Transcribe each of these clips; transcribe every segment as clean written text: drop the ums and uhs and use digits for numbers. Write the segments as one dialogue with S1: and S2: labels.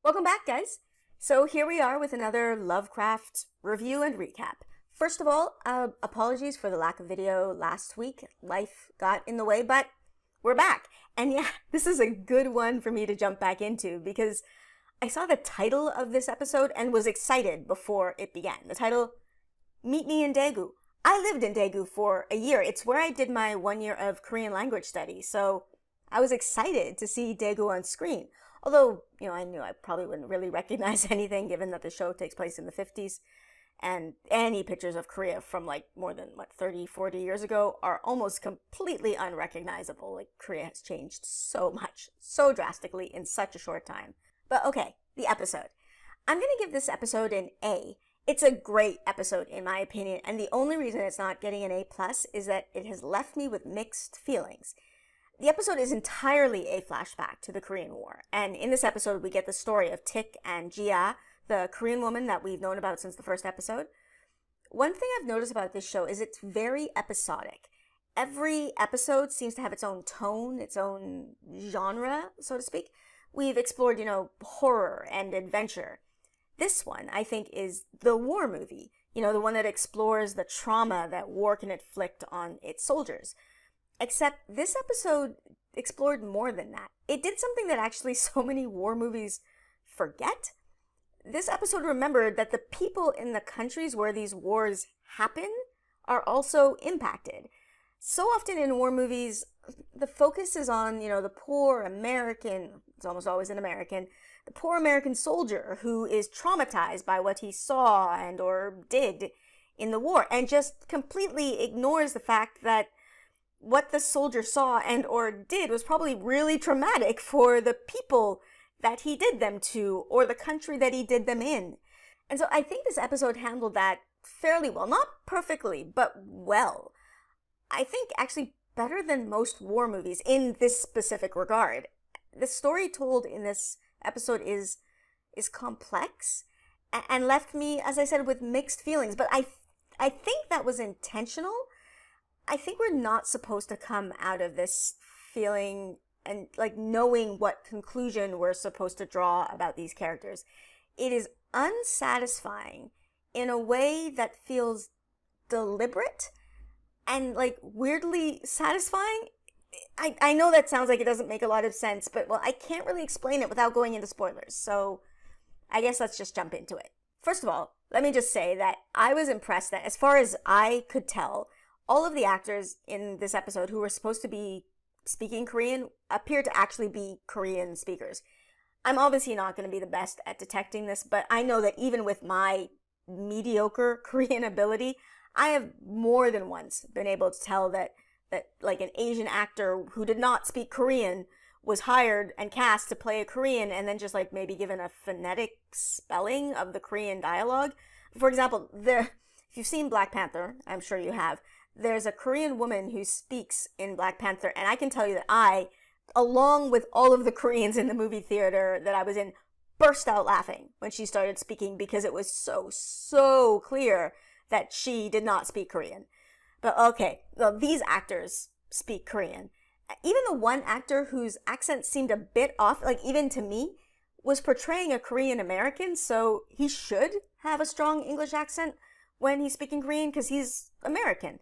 S1: Welcome back, guys. So here we are with another Lovecraft review and recap. First of all, apologies for the lack of video last week. Life got in the way, but we're back. And yeah, this is a good one for me to jump back into because I saw the title of this episode and was excited before it began. The title, Meet Me in Daegu. I lived in Daegu for a year. It's where I did my 1 year of Korean language study, so I was excited to see Daegu on screen. Although, I knew I probably wouldn't really recognize anything given that the show takes place in the 50s. And any pictures of Korea from more than 30, 40 years ago are almost completely unrecognizable. Korea has changed so much, so drastically in such a short time. But okay, the episode. I'm going to give this episode an A. It's a great episode in my opinion, and the only reason it's not getting an A+ is that it has left me with mixed feelings. The episode is entirely a flashback to the Korean War, and in this episode we get the story of Tik and Gia, the Korean woman that we've known about since the first episode. One thing I've noticed about this show is it's very episodic. Every episode seems to have its own tone, its own genre, so to speak. We've explored, horror and adventure. This one, I think, is the war movie, the one that explores the trauma that war can inflict on its soldiers. Except this episode explored more than that. It did something that actually so many war movies forget. This episode remembered that the people in the countries where these wars happen are also impacted. So often in war movies, the focus is on, the poor American, it's almost always an American, the poor American soldier who is traumatized by what he saw and or did in the war and just completely ignores the fact that what the soldier saw and or did was probably really traumatic for the people that he did them to or the country that he did them in. And so I think this episode handled that fairly well. Not perfectly, but well. I think actually better than most war movies in this specific regard. The story told in this episode is complex and left me, as I said, with mixed feelings. But I think that was intentional. I think we're not supposed to come out of this feeling and knowing what conclusion we're supposed to draw about these characters. It is unsatisfying in a way that feels deliberate and weirdly satisfying. I know that sounds like it doesn't make a lot of sense, but I can't really explain it without going into spoilers. So I guess let's just jump into it. First of all, let me just say that I was impressed that as far as I could tell, all of the actors in this episode who were supposed to be speaking Korean appear to actually be Korean speakers. I'm obviously not going to be the best at detecting this, but I know that even with my mediocre Korean ability, I have more than once been able to tell that an Asian actor who did not speak Korean was hired and cast to play a Korean and then just maybe given a phonetic spelling of the Korean dialogue. For example, if you've seen Black Panther, I'm sure you have, there's a Korean woman who speaks in Black Panther, and I can tell you that I, along with all of the Koreans in the movie theater that I was in, burst out laughing when she started speaking because it was so clear that she did not speak Korean. But okay, well, these actors speak Korean. Even the one actor whose accent seemed a bit off, even to me, was portraying a Korean American, so he should have a strong English accent when he's speaking Korean because he's American.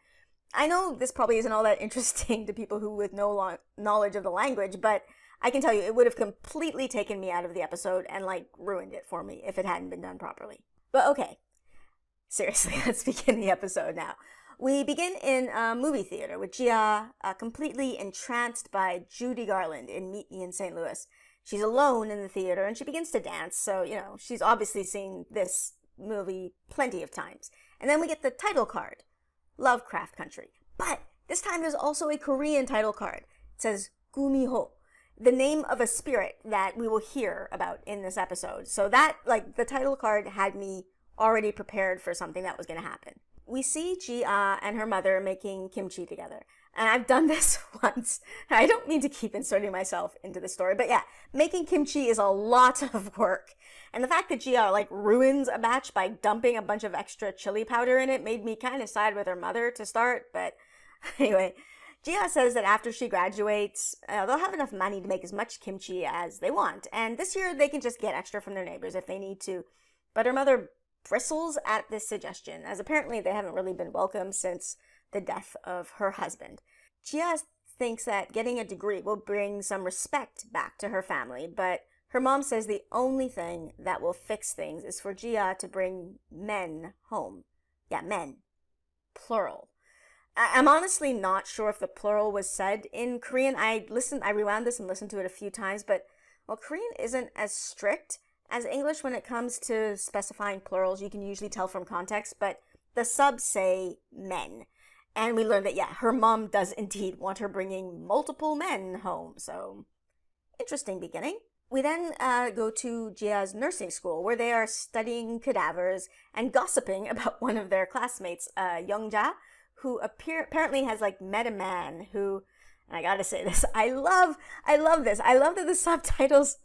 S1: I know this probably isn't all that interesting to people who with no knowledge of the language, but I can tell you it would have completely taken me out of the episode and ruined it for me if it hadn't been done properly. But okay, seriously, let's begin the episode now. We begin in a movie theater with Gia, completely entranced by Judy Garland in Meet Me in St. Louis. She's alone in the theater and she begins to dance, so, she's obviously seen this movie plenty of times. And then we get the title card, Lovecraft Country. But this time there's also a Korean title card. It says Gumiho, the name of a spirit that we will hear about in this episode. So that, the title card had me already prepared for something that was going to happen. We see Gia and her mother making kimchi together. And I've done this once. I don't mean to keep inserting myself into the story, but yeah, making kimchi is a lot of work. And the fact that Gia ruins a batch by dumping a bunch of extra chili powder in it made me kind of side with her mother to start. But anyway, Gia says that after she graduates, they'll have enough money to make as much kimchi as they want, and this year they can just get extra from their neighbors if they need to. But her mother bristles at this suggestion, as apparently they haven't really been welcome since the death of her husband. Gia thinks that getting a degree will bring some respect back to her family, but her mom says the only thing that will fix things is for Gia to bring men home. Yeah, men. Plural. I'm honestly not sure if the plural was said in Korean. I rewound this and listened to it a few times, but well, Korean isn't as strict as English when it comes to specifying plurals. You can usually tell from context, but the subs say men. And we learned that, yeah, her mom does indeed want her bringing multiple men home. So, interesting beginning. We then go to Jia's nursing school, where they are studying cadavers and gossiping about one of their classmates, Youngja, who apparently has met a man who, and I gotta say this, I love this. I love that the subtitles,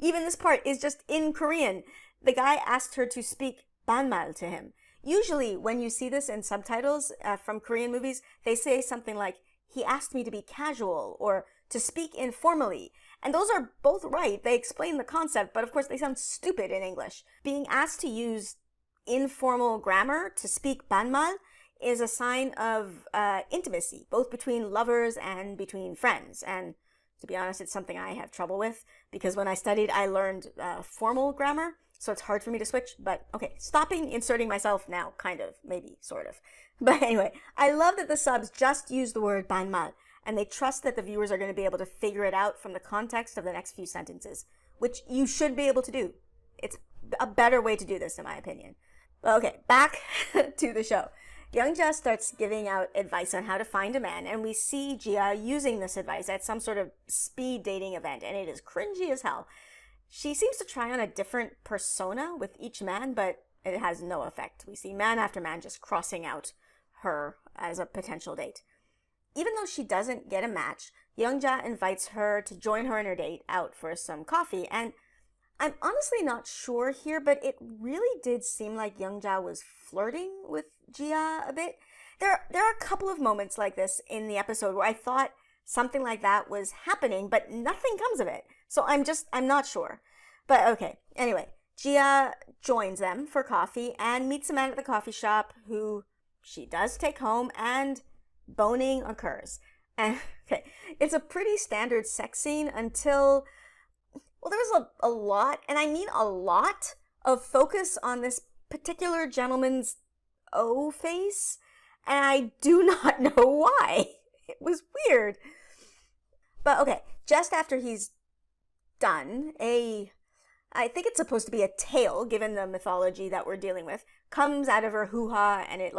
S1: even this part is just in Korean. The guy asked her to speak Panmal to him. Usually when you see this in subtitles from Korean movies, they say something like, he asked me to be casual, or to speak informally. And those are both right. They explain the concept, but of course they sound stupid in English. Being asked to use informal grammar to speak Panmal is a sign of intimacy, both between lovers and between friends. And to be honest, it's something I have trouble with, because when I studied, I learned formal grammar, so it's hard for me to switch. But okay, stopping inserting myself now, kind of, maybe, sort of. But anyway, I love that the subs just use the word banmal, and they trust that the viewers are going to be able to figure it out from the context of the next few sentences, which you should be able to do. It's a better way to do this, in my opinion. But okay, back to the show. Youngja starts giving out advice on how to find a man, and we see Gia using this advice at some sort of speed dating event, and it is cringy as hell. She seems to try on a different persona with each man, but it has no effect. We see man after man just crossing out her as a potential date. Even though she doesn't get a match, Youngja invites her to join her and her date out for some coffee, and I'm honestly not sure here, but it really did seem like Youngja was flirting with Gia a bit. There are a couple of moments like this in the episode where I thought something like that was happening, but nothing comes of it. So I'm not sure. But okay, anyway, Gia joins them for coffee and meets a man at the coffee shop who she does take home, and boning occurs. And okay, it's a pretty standard sex scene until, well, there was a lot, and I mean a lot, of focus on this particular gentleman's O face, and I do not know why. It was weird. But okay, just after he's done, I think it's supposed to be a tail, given the mythology that we're dealing with, comes out of her hoo-ha, and it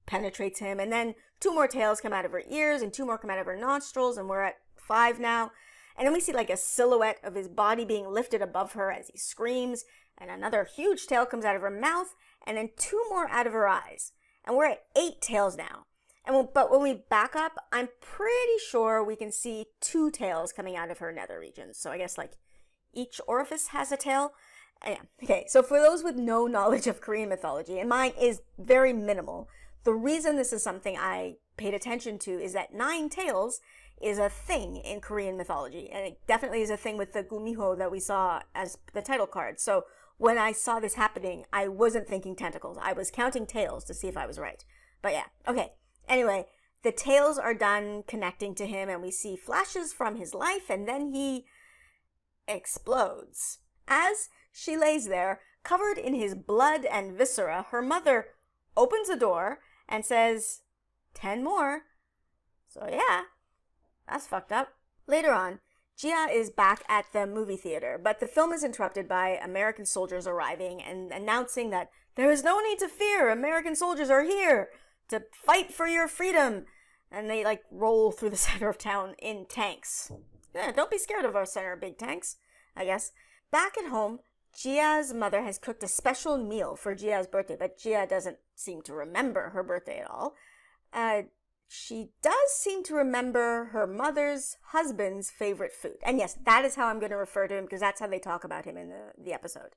S1: penetrates him, and then 2 more tails come out of her ears, and 2 more come out of her nostrils, and we're at 5 now. And then we see a silhouette of his body being lifted above her as he screams, and another huge tail comes out of her mouth, and then 2 more out of her eyes. And we're at 8 tails now. But when we back up, I'm pretty sure we can see 2 tails coming out of her nether regions. So I guess each orifice has a tail. Yeah. Okay, so for those with no knowledge of Korean mythology, and mine is very minimal, the reason this is something I paid attention to is that 9 tails is a thing in Korean mythology, and it definitely is a thing with the gumiho that we saw as the title card. So when I saw this happening, I wasn't thinking tentacles. I was counting tails to see if I was right. But yeah, okay. Anyway, the tails are done connecting to him, and we see flashes from his life, and then he explodes. As she lays there, covered in his blood and viscera, her mother opens the door and says, 10 more. So yeah, that's fucked up. Later on, Gia is back at the movie theater, but the film is interrupted by American soldiers arriving and announcing that there is no need to fear, American soldiers are here to fight for your freedom. And they roll through the center of town in tanks. Yeah, don't be scared of our center of big tanks, I guess. Back at home, Chia's mother has cooked a special meal for Chia's birthday, but Chia doesn't seem to remember her birthday at all. She does seem to remember her mother's husband's favorite food. And yes, that is how I'm going to refer to him, because that's how they talk about him in the episode.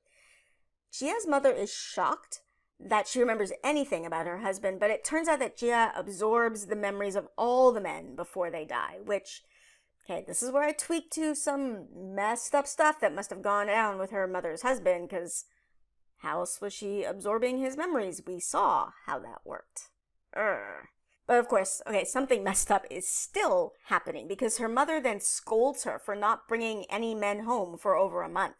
S1: Chia's mother is shocked that she remembers anything about her husband, but it turns out that Chia absorbs the memories of all the men before they die, which, okay, this is where I tweak to some messed up stuff that must have gone down with her mother's husband, because how else was she absorbing his memories? We saw how that worked. But of course, okay, something messed up is still happening, because her mother then scolds her for not bringing any men home for over a month.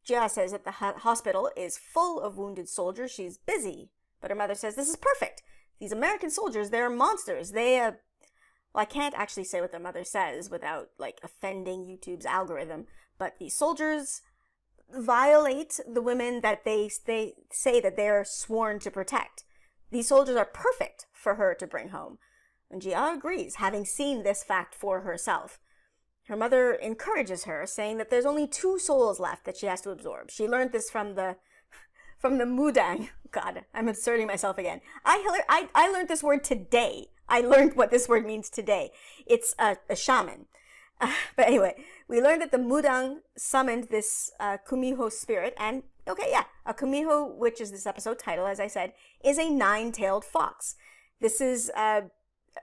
S1: Chia says that the hospital is full of wounded soldiers. She's busy. But her mother says, this is perfect. These American soldiers, they're monsters. Well, I can't actually say what their mother says without, offending YouTube's algorithm. But these soldiers violate the women that they say that they're sworn to protect. These soldiers are perfect for her to bring home. And Chia agrees, having seen this fact for herself. Her mother encourages her, saying that there's only 2 souls left that she has to absorb. She learned this from the Mudang. God, I'm inserting myself again. I learned this word today. I learned what this word means today. It's a shaman. But anyway, we learned that the Mudang summoned this Kumiho spirit, and a Kumiho, which is this episode title, as I said, is a 9-tailed fox. This is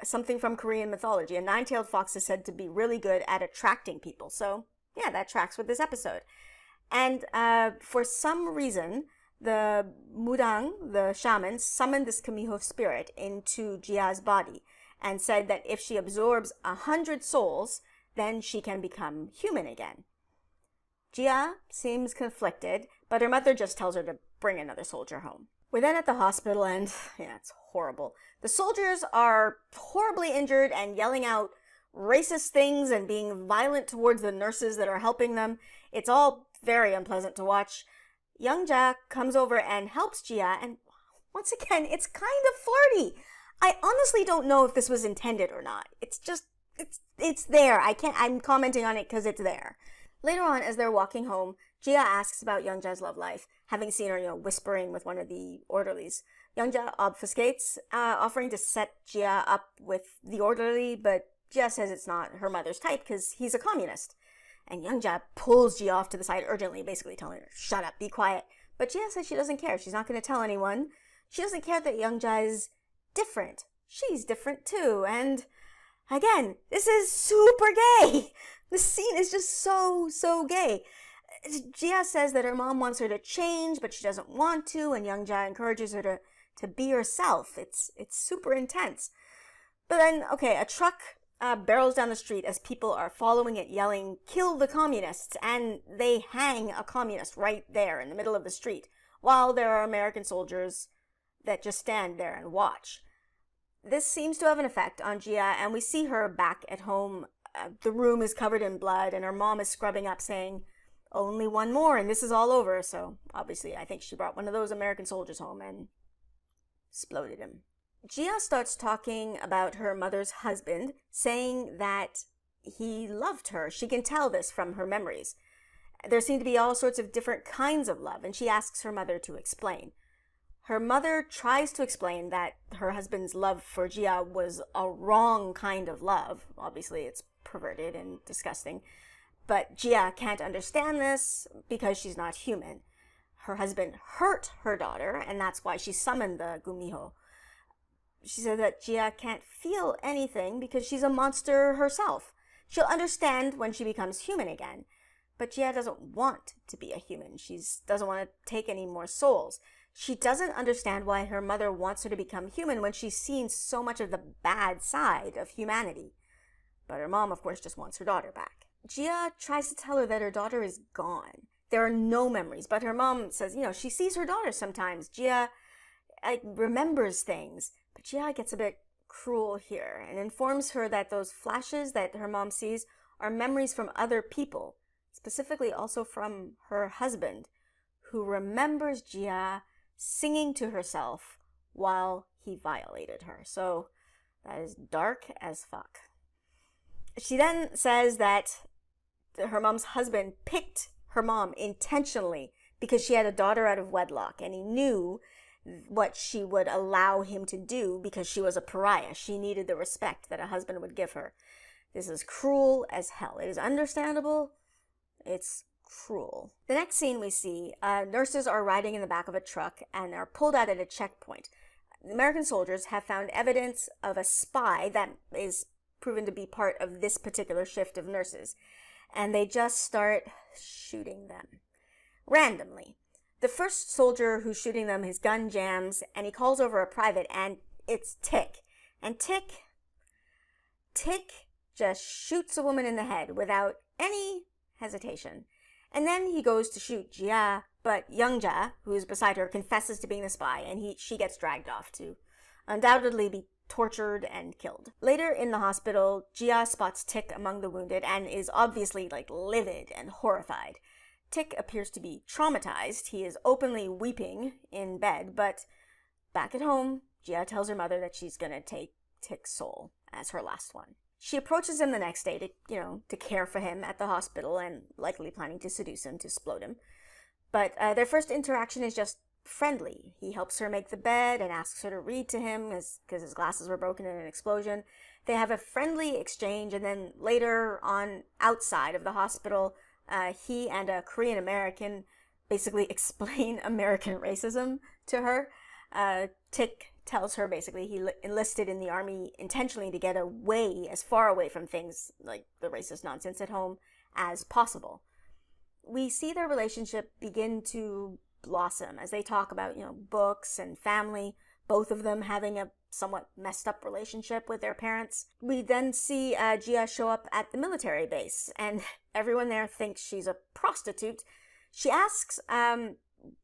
S1: something from Korean mythology. A 9-tailed fox is said to be really good at attracting people. So, yeah, that tracks with this episode. And for some reason, the Mudang, the shaman, summoned this Kumiho spirit into Jia's body and said that if she absorbs 100 souls, then she can become human again. Jia seems conflicted, but her mother just tells her to bring another soldier home. We're then at the hospital, and it's horrible. The soldiers are horribly injured and yelling out racist things and being violent towards the nurses that are helping them. It's all very unpleasant to watch. Young Ja comes over and helps Jia, and once again, it's kind of flirty. I honestly don't know if this was intended or not. It's just, it's there. I'm commenting on it because it's there. Later on, as they're walking home, Jia asks about Youngja's love life, having seen her, whispering with one of the orderlies. Youngja obfuscates, offering to set Jia up with the orderly, but Jia says it's not her mother's type because he's a communist. And Youngja pulls Jia off to the side urgently, basically telling her, shut up, be quiet. But Jia says she doesn't care. She's not going to tell anyone. She doesn't care that Youngja is different. She's different too. And again, this is super gay. The scene is just so gay. Jia says that her mom wants her to change, but she doesn't want to, and Youngja encourages her to be herself. It's super intense. But then, okay, a truck barrels down the street as people are following it, yelling, kill the communists, and they hang a communist right there in the middle of the street, while there are American soldiers that just stand there and watch. This seems to have an effect on Jia, and we see her back at home. The room is covered in blood, and her mom is scrubbing up, saying, only one more, and this is all over. So, obviously, I think she brought one of those American soldiers home and exploded him. Jia starts talking about her mother's husband, saying that he loved her. She can tell this from her memories. There seem to be all sorts of different kinds of love, and she asks her mother to explain. Her mother tries to explain that her husband's love for Jia was a wrong kind of love. Obviously, it's perverted and disgusting. But Jia can't understand this because she's not human. Her husband hurt her daughter, and that's why she summoned the Gumiho. She said that Jia can't feel anything because she's a monster herself. She'll understand when she becomes human again. But Jia doesn't want to be a human. She doesn't want to take any more souls. She doesn't understand why her mother wants her to become human when she's seen so much of the bad side of humanity. But her mom, of course, just wants her daughter back. Jia tries to tell her that her daughter is gone. There are no memories, but her mom says, she sees her daughter sometimes. Jia remembers things, but Jia gets a bit cruel here and informs her that those flashes that her mom sees are memories from other people, specifically also from her husband, who remembers Jia singing to herself while he violated her. So that is dark as fuck. She then says that her mom's husband picked her mom intentionally because she had a daughter out of wedlock, and he knew what she would allow him to do because she was a pariah. She needed the respect that a husband would give her. This is cruel as hell. It is understandable. It's cruel. The next scene we see, nurses are riding in the back of a truck and are pulled out at a checkpoint. The American soldiers have found evidence of a spy that is proven to be part of this particular shift of nurses, and they just start shooting them randomly. The first soldier who's shooting them, his gun jams, and he calls over a private, and it's Tick. And Tick just shoots a woman in the head without any hesitation. And then he goes to shoot Jia, but young Jia, who's beside her, confesses to being the spy, and she gets dragged off to undoubtedly be tortured and killed. Later in the hospital, Jia spots Tick among the wounded and is obviously livid and horrified. Tick appears to be traumatized. He is openly weeping in bed, but back at home, Jia tells her mother that she's gonna take Tick's soul as her last one. She approaches him the next day to care for him at the hospital and likely planning to seduce him, to explode him. But their first interaction is just friendly. He helps her make the bed and asks her to read to him because his glasses were broken in an explosion. They have a friendly exchange, and then later on outside of the hospital, he and a Korean American basically explain American racism to her. Tick tells her basically he enlisted in the army intentionally to get as far away from things like the racist nonsense at home as possible. We see their relationship begin to blossom as they talk about, books and family, both of them having a somewhat messed up relationship with their parents. We then see Jia show up at the military base, and everyone there thinks she's a prostitute. She asks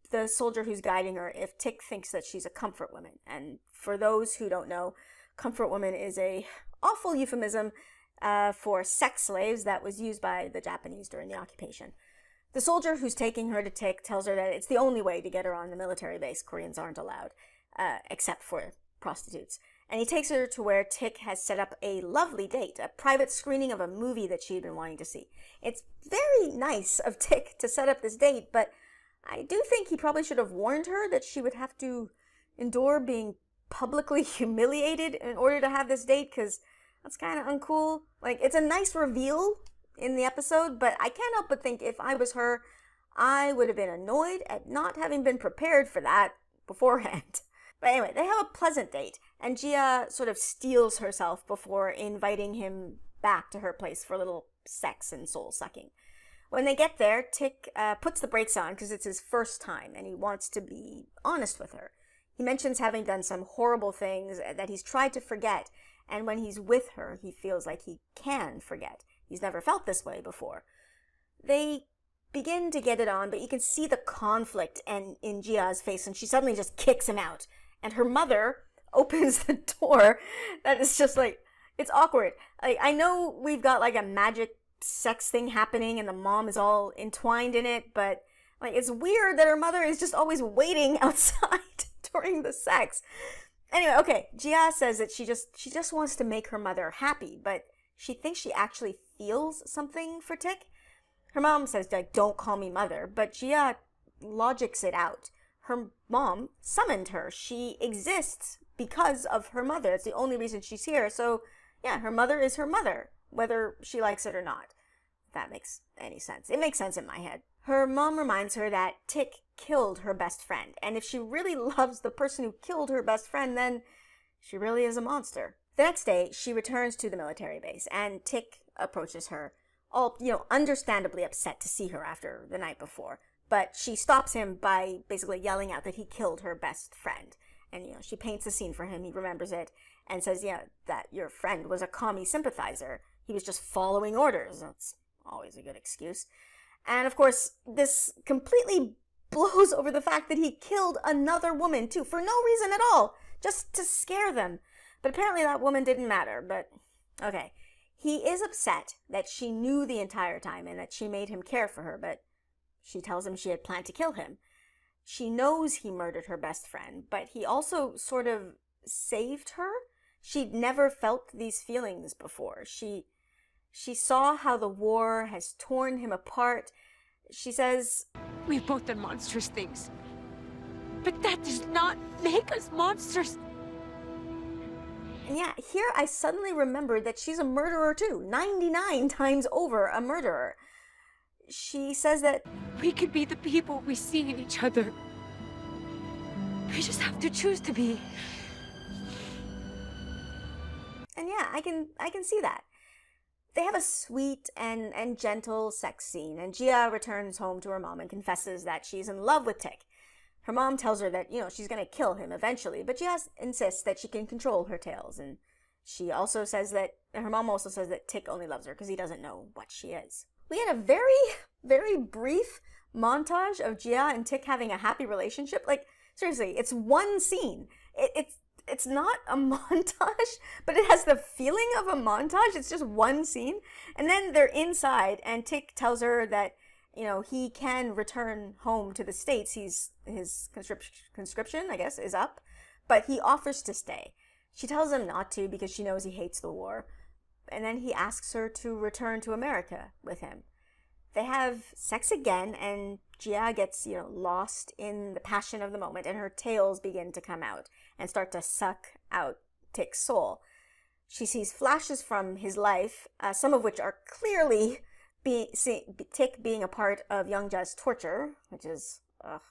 S1: the soldier who's guiding her if Tick thinks that she's a comfort woman. And for those who don't know, comfort woman is a awful euphemism for sex slaves that was used by the Japanese during the occupation. The soldier who's taking her to Tick tells her that it's the only way to get her on the military base. Koreans aren't allowed, except for prostitutes. And he takes her to where Tick has set up a lovely date, a private screening of a movie that she'd been wanting to see. It's very nice of Tick to set up this date, but I do think he probably should have warned her that she would have to endure being publicly humiliated in order to have this date, because that's kind of uncool. It's a nice reveal in the episode, but I can't help but think if I was her, I would have been annoyed at not having been prepared for that beforehand. But anyway, they have a pleasant date, and Jia sort of steels herself before inviting him back to her place for a little sex and soul sucking. When they get there, Tick puts the brakes on because it's his first time, and he wants to be honest with her. He mentions having done some horrible things that he's tried to forget, and when he's with her, he feels like he can forget. He's never felt this way before. They begin to get it on, but you can see the conflict in Jia's face, and she suddenly just kicks him out. And her mother opens the door. That is just it's awkward. I know we've got a magic sex thing happening and the mom is all entwined in it, but it's weird that her mother is just always waiting outside during the sex. Anyway, okay, Jia says that she just wants to make her mother happy, but she thinks she actually feels something for Tick. Her mom says, don't call me mother, but Jia logics it out. Her mom summoned her. She exists because of her mother. It's the only reason she's here. So yeah, her mother is her mother, whether she likes it or not. If that makes any sense. It makes sense in my head. Her mom reminds her that Tick killed her best friend, and if she really loves the person who killed her best friend, then she really is a monster. The next day, she returns to the military base, and Tick approaches her, all, understandably upset to see her after the night before. But she stops him by basically yelling out that he killed her best friend. And, she paints a scene for him, he remembers it, and says, that your friend was a commie sympathizer. He was just following orders. That's always a good excuse. And of course, this completely blows over the fact that he killed another woman too, for no reason at all, just to scare them. But apparently that woman didn't matter, but okay. He is upset that she knew the entire time and that she made him care for her, but she tells him she had planned to kill him. She knows he murdered her best friend, but he also sort of saved her. She'd never felt these feelings before. She saw how the war has torn him apart. She says,
S2: "We've both done monstrous things, but that does not make us monsters."
S1: And yeah, here I suddenly remembered that she's a murderer too. 99 times over a murderer. she says that
S2: we could be the people we see in each other. We just have to choose to be.
S1: And yeah, I can see that. They have a sweet and gentle sex scene, and Gia returns home to her mom and confesses that she's in love with Tick. Her mom tells her that, she's going to kill him eventually, but Gia insists that she can control her tales, and her mom also says that Tick only loves her because he doesn't know what she is. We had a very, very brief montage of Gia and Tick having a happy relationship. Like, seriously, it's one scene. It's not a montage, but it has the feeling of a montage. It's just one scene. And then they're inside, and Tick tells her that, he can return home to the States. His conscription, I guess, is up, but he offers to stay. She tells him not to because she knows he hates the war. And then he asks her to return to America with him. They have sex again, and Gia gets, lost in the passion of the moment, and her tales begin to come out and start to suck out Tick's soul. She sees flashes from his life, some of which are clearly Tick being a part of Young Ja's torture, which is, ugh.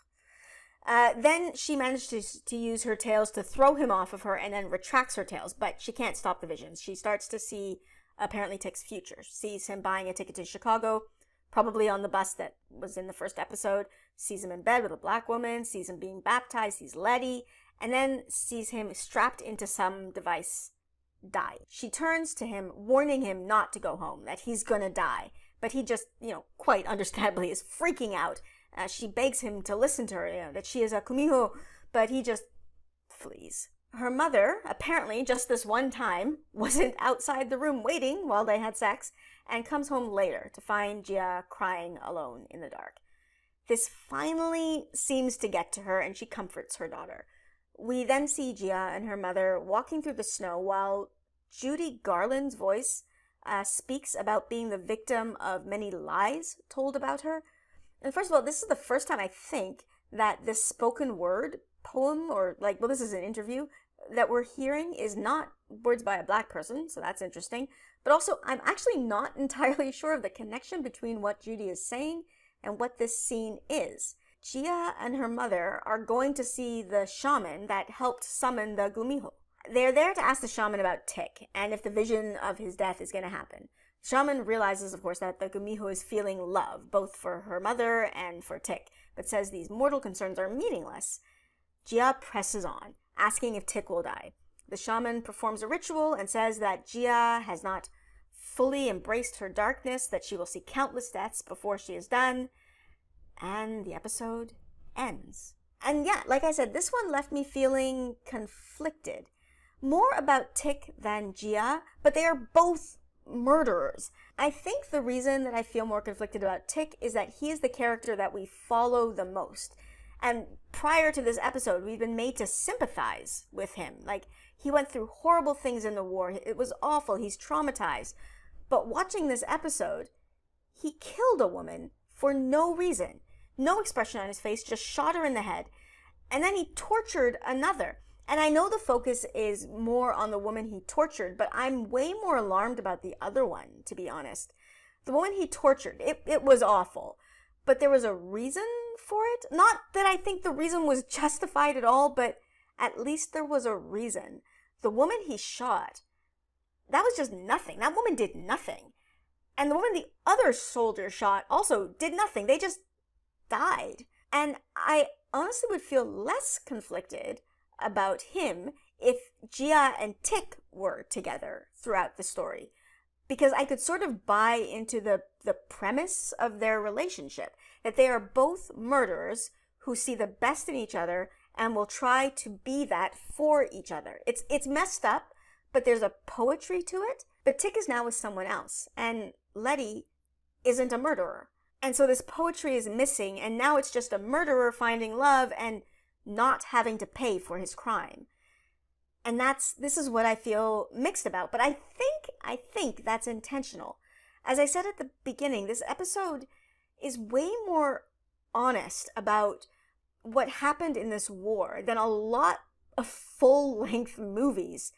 S1: Then she manages to use her tales to throw him off of her and then retracts her tales, but she can't stop the visions. She starts to see, apparently, Tick's future. Sees him buying a ticket to Chicago, probably on the bus that was in the first episode, sees him in bed with a black woman, sees him being baptized, sees Letty, and then sees him strapped into some device die. She turns to him, warning him not to go home, that he's gonna die, but he just, quite understandably is freaking out. She begs him to listen to her, that she is a kumiho, but he just flees. Her mother, apparently just this one time, wasn't outside the room waiting while they had sex, and comes home later to find Gia crying alone in the dark. This finally seems to get to her, and she comforts her daughter. We then see Gia and her mother walking through the snow while Judy Garland's voice speaks about being the victim of many lies told about her. And first of all, this is the first time I think that this spoken word poem, or this is an interview, that we're hearing is not words by a black person, so that's interesting. But also, I'm actually not entirely sure of the connection between what Judy is saying and what this scene is. Gia and her mother are going to see the shaman that helped summon the Gumiho. They're there to ask the shaman about Tick, and if the vision of his death is going to happen. Shaman realizes, of course, that the Gumiho is feeling love, both for her mother and for Tick, but says these mortal concerns are meaningless. Gia presses on, asking if Tick will die. The shaman performs a ritual and says that Gia has not fully embraced her darkness, that she will see countless deaths before she is done, and the episode ends. And yeah, like I said, this one left me feeling conflicted. More about Tick than Gia, but they are both murderers. I think the reason that I feel more conflicted about Tick is that he is the character that we follow the most. And prior to this episode, we've been made to sympathize with him. He went through horrible things in the war. It was awful. He's traumatized. But watching this episode, he killed a woman for no reason. No expression on his face, just shot her in the head. And then he tortured another. And I know the focus is more on the woman he tortured, but I'm way more alarmed about the other one, to be honest. The woman he tortured, it was awful. But there was a reason for it. Not that I think the reason was justified at all, but at least there was a reason. The woman he shot, that was just nothing. That woman did nothing. And the woman the other soldier shot also did nothing. They just died. And I honestly would feel less conflicted about him if Gia and Tick were together throughout the story, because I could sort of buy into the premise of their relationship, that they are both murderers who see the best in each other and will try to be that for each other. It's messed up, but there's a poetry to it. But Tick is now with someone else, and Letty isn't a murderer. And so this poetry is missing, and now it's just a murderer finding love and not having to pay for his crime. And this is what I feel mixed about, but I think that's intentional. As I said at the beginning, this episode is way more honest about what happened in this war than a lot of full-length movies,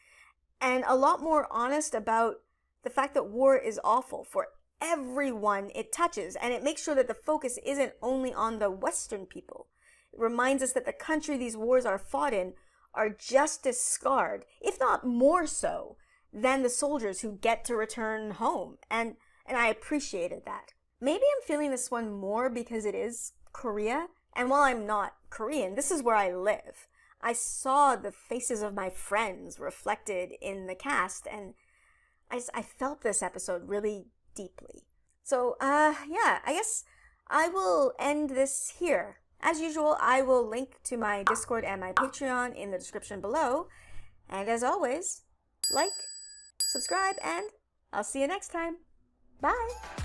S1: and a lot more honest about the fact that war is awful for everyone it touches, and it makes sure that the focus isn't only on the Western people. It reminds us that the country these wars are fought in are just as scarred, if not more so, than the soldiers who get to return home, and I appreciated that. Maybe I'm feeling this one more because it is Korea, and while I'm not Korean, this is where I live. I saw the faces of my friends reflected in the cast, and I felt this episode really deeply. So, yeah, I guess I will end this here. As usual, I will link to my Discord and my Patreon in the description below. And as always, like, subscribe, and I'll see you next time. Bye!